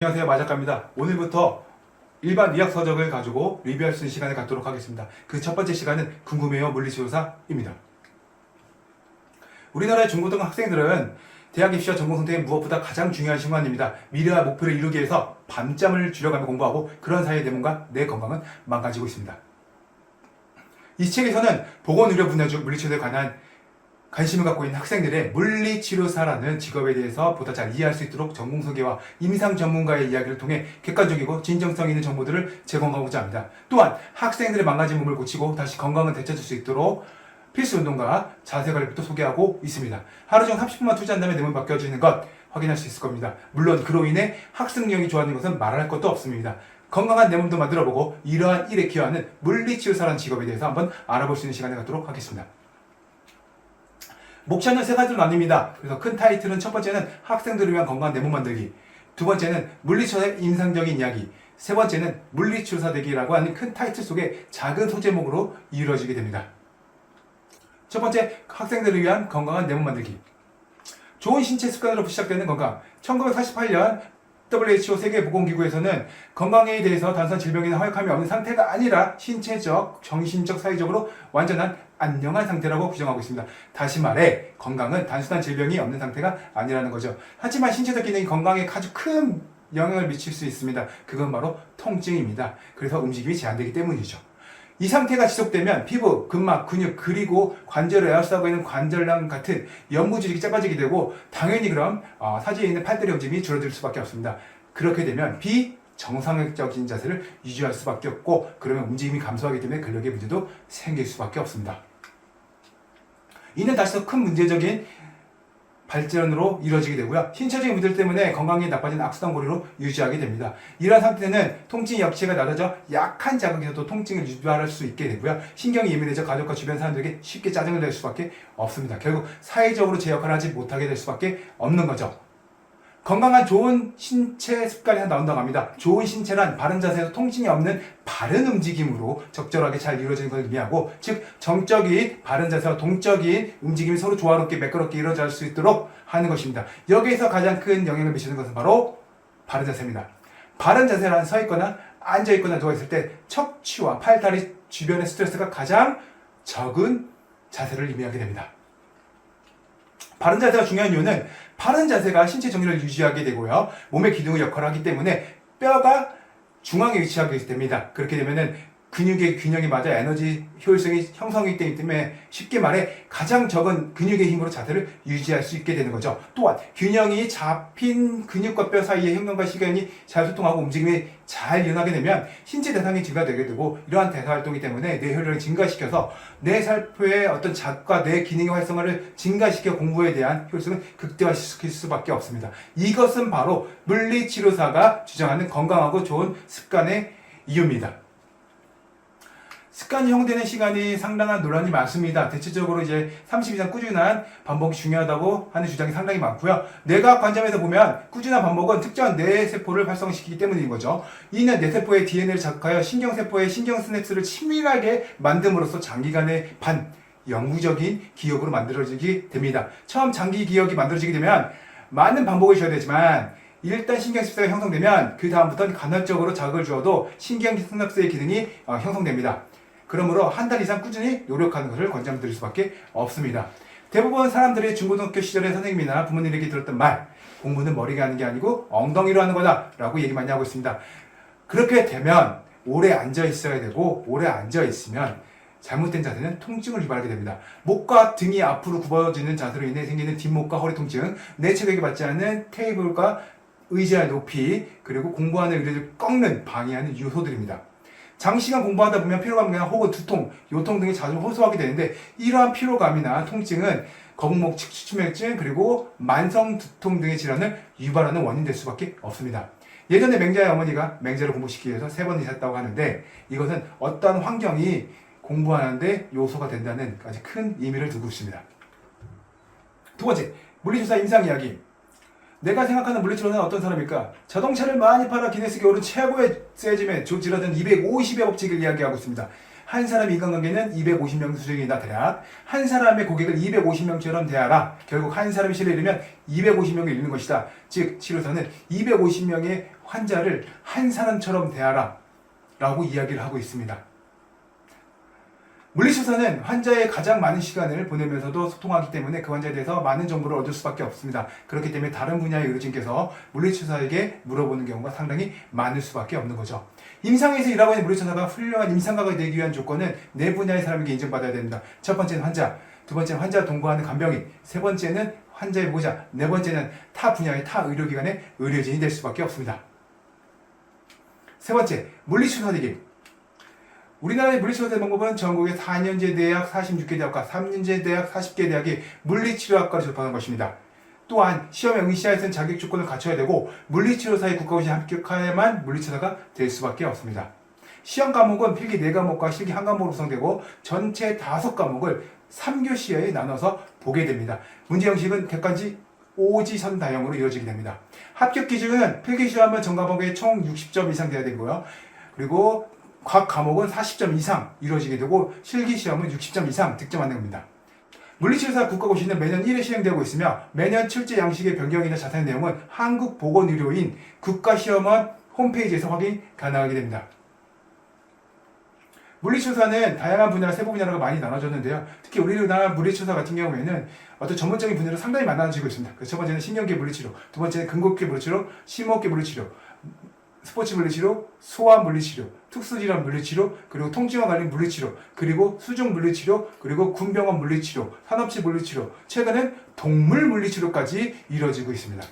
안녕하세요, 마작가입니다. 오늘부터 일반 의학 서적을 가지고 리뷰할 수 있는 시간을 갖도록 하겠습니다. 그 첫 번째 시간은 궁금해요 물리치료사입니다. 우리나라의 중고등 학생들은 대학 입시와 전공 선택이 무엇보다 가장 중요한 순간입니다. 미래와 목표를 이루기 위해서 밤잠을 줄여가며 공부하고 그런 사이에 내 몸과 내 건강은 망가지고 있습니다. 이 책에서는 보건의료 분야 중 물리치료에 관한 관심을 갖고 있는 학생들의 물리치료사라는 직업에 대해서 보다 잘 이해할 수 있도록 전공 소개와 임상 전문가의 이야기를 통해 객관적이고 진정성 있는 정보들을 제공하고자 합니다. 또한 학생들의 망가진 몸을 고치고 다시 건강을 되찾을 수 있도록 필수 운동과 자세 관리부터 소개하고 있습니다. 하루 중 30분만 투자한다면 내 몸이 바뀌어지는 것 확인할 수 있을 겁니다. 물론 그로 인해 학습력이 좋아지는 것은 말할 것도 없습니다. 건강한 내 몸도 만들어보고 이러한 일에 기여하는 물리치료사라는 직업에 대해서 한번 알아볼 수 있는 시간을 갖도록 하겠습니다. 목차는 세 가지로 나뉩니다. 그래서 큰 타이틀은 첫 번째는 학생들을 위한 건강한 내 몸 만들기, 두 번째는 물리치료사의 인상적인 이야기, 세 번째는 물리치료사 되기라고 하는 큰 타이틀 속에 작은 소제목으로 이루어지게 됩니다. 첫 번째, 학생들을 위한 건강한 내 몸 만들기. 좋은 신체 습관으로 시작되는 건강. 1948년 WHO 세계보건기구에서는 건강에 대해서 단순한 질병이나 허약함이 없는 상태가 아니라 신체적, 정신적, 사회적으로 완전한 안녕한 상태라고 규정하고 있습니다. 다시 말해 건강은 단순한 질병이 없는 상태가 아니라는 거죠. 하지만 신체적 기능이 건강에 아주 큰 영향을 미칠 수 있습니다. 그건 바로 통증입니다. 그래서 움직임이 제한되기 때문이죠. 이 상태가 지속되면 피부, 근막, 근육, 그리고 관절을 에워싸고 있는 관절낭 같은 연부 조직이 짧아지게 되고 당연히 그럼 사지에 있는 팔다리 움직임이 줄어들 수밖에 없습니다. 그렇게 되면 비정상적인 자세를 유지할 수밖에 없고 그러면 움직임이 감소하기 때문에 근력의 문제도 생길 수밖에 없습니다. 이는 다시 더 큰 문제적인 발전으로 이루어지게 되고요. 신체적인 문제 때문에 건강이 나빠진 악순환 고리로 유지하게 됩니다. 이러한 상태는 통증 역체가 낮아져 약한 자극에서도 통증을 유발할 수 있게 되고요. 신경이 예민해져 가족과 주변 사람들에게 쉽게 짜증을 낼 수밖에 없습니다. 결국 사회적으로 제 역할을 하지 못하게 될 수밖에 없는 거죠. 건강한 좋은 신체 습관이 하나 나온다고 합니다. 좋은 신체란 바른 자세에서 통증이 없는 바른 움직임으로 적절하게 잘 이루어지는 것을 의미하고, 즉 정적인 바른 자세와 동적인 움직임이 서로 조화롭게 매끄럽게 이루어질 수 있도록 하는 것입니다. 여기에서 가장 큰 영향을 미치는 것은 바로 바른 자세입니다. 바른 자세란 서 있거나 앉아 있거나 누워 있을 때 척추와 팔다리 주변의 스트레스가 가장 적은 자세를 의미하게 됩니다. 바른 자세가 중요한 이유는 바른 자세가 신체 정리를 유지하게 되고요. 몸의 기둥의 역할을 하기 때문에 뼈가 중앙에 위치하게 됩니다. 그렇게 되면은 근육의 균형이 맞아 에너지 효율성이 형성이 되기 때문에 쉽게 말해 가장 적은 근육의 힘으로 자세를 유지할 수 있게 되는 거죠. 또한 균형이 잡힌 근육과 뼈 사이의 혈관과 시간이 잘 소통하고 움직임이 잘 일어나게 되면 신체 대사량이 증가되게 되고, 이러한 대사 활동이 때문에 뇌 혈류를 증가시켜서 뇌 살포의 어떤 자극과 뇌 기능의 활성화를 증가시켜 공부에 대한 효율성을 극대화시킬 수밖에 없습니다. 이것은 바로 물리치료사가 주장하는 건강하고 좋은 습관의 이유입니다. 습관이 형성되는 시간이 상당한 논란이 많습니다. 대체적으로 이제 30 이상 꾸준한 반복이 중요하다고 하는 주장이 상당히 많고요. 뇌과학 관점에서 보면 꾸준한 반복은 특정한 뇌세포를 활성시키기 때문인 거죠. 이는 뇌세포의 DNA를 자극하여 신경세포의 신경시냅스를 치밀하게 만듦으로써 장기간의 영구적인 기억으로 만들어지게 됩니다. 처음 장기 기억이 만들어지게 되면 많은 반복을 줘야 되지만 일단 신경시냅스가 형성되면 그 다음부터는 간헐적으로 자극을 주어도 신경시냅스의 기능이 형성됩니다. 그러므로 한 달 이상 꾸준히 노력하는 것을 권장드릴 수밖에 없습니다. 대부분 사람들이 중고등학교 시절에 선생님이나 부모님에게 들었던 말, 공부는 머리가 하는 게 아니고 엉덩이로 하는 거다 라고 얘기 많이 하고 있습니다. 그렇게 되면 오래 앉아 있어야 되고, 오래 앉아 있으면 잘못된 자세는 통증을 유발하게 됩니다. 목과 등이 앞으로 굽어지는 자세로 인해 생기는 뒷목과 허리 통증, 내 체격에 맞지 않는 테이블과 의자의 높이, 그리고 공부하는 의뢰를 꺾는, 방해하는 요소들입니다. 장시간 공부하다 보면 피로감이나 혹은 두통, 요통 등이 자주 호소하게 되는데, 이러한 피로감이나 통증은 거북목 측추맥증 그리고 만성 두통 등의 질환을 유발하는 원인이 될 수밖에 없습니다. 예전에 맹자의 어머니가 맹자를 공부시키기 위해서 3번 이셨다고 하는데, 이것은 어떠한 환경이 공부하는데 요소가 된다는 아주 큰 의미를 두고 있습니다. 두 번째, 물리치료사 임상 이야기. 내가 생각하는 물리치료사는 어떤 사람일까? 자동차를 많이 팔아 기네스에 오른 최고의 세즈맨 조지라든 250의 법칙을 이야기하고 있습니다. 한 사람 인간관계는 250명 수준이다 대략. 한 사람의 고객을 250명처럼 대하라. 결국 한 사람이 실에 이르면 250명을 잃는 것이다. 즉 치료사는 250명의 환자를 한 사람처럼 대하라 라고 이야기를 하고 있습니다. 물리치료사는 환자의 가장 많은 시간을 보내면서도 소통하기 때문에 그 환자에 대해서 많은 정보를 얻을 수밖에 없습니다. 그렇기 때문에 다른 분야의 의료진께서 물리치료사에게 물어보는 경우가 상당히 많을 수밖에 없는 거죠. 임상에서 일하고 있는 물리치료사가 훌륭한 임상가가 되기 위한 조건은 네 분야의 사람에게 인정받아야 됩니다. 첫 번째는 환자, 두 번째는 환자 동거하는 간병인, 세 번째는 환자의 보호자, 네 번째는 타 분야의 타 의료기관의 의료진이 될 수밖에 없습니다. 세 번째, 물리치료사 되기. 우리나라의 물리치료사 방법은 전국의 4년제 대학 46개 대학과 3년제 대학 40개 대학이 물리치료학과를 졸업하는 것입니다. 또한 시험에 응시할 수 있는 자격 조건을 갖춰야 되고 물리치료사의 국가고시에 합격해야만 물리치료사가 될 수밖에 없습니다. 시험 과목은 필기 4과목과 실기 1과목으로 구성되고 전체 5과목을 3교시에 나눠서 보게 됩니다. 문제 형식은 객관지 오지선다형으로 이루어지게 됩니다. 합격 기준은 필기 시험은 전 과목에 총 60점 이상 돼야 되고요. 그리고 각 과목은 40점 이상 이루어지게 되고 실기시험은 60점 이상 득점하는 겁니다. 물리치료사 국가고시는 매년 1회 시행되고 있으며 매년 출제 양식의 변경이나 자세한 내용은 한국보건의료인 국가시험원 홈페이지에서 확인 가능하게 됩니다. 물리치료사는 다양한 분야, 세부 분야로 많이 나눠졌는데요. 특히 우리나라 물리치료사 같은 경우에는 어떤 전문적인 분야로 상당히 많아지고 있습니다. 그래서 첫 번째는 신경계 물리치료, 두 번째는 근골계 물리치료, 심호흡계 물리치료, 스포츠 물리치료, 소아 물리치료, 특수질환 물리치료, 그리고 통증과 관련 물리치료, 그리고 수중 물리치료, 그리고 군병원 물리치료, 산업체 물리치료, 최근엔 동물 물리치료까지 이루어지고 있습니다.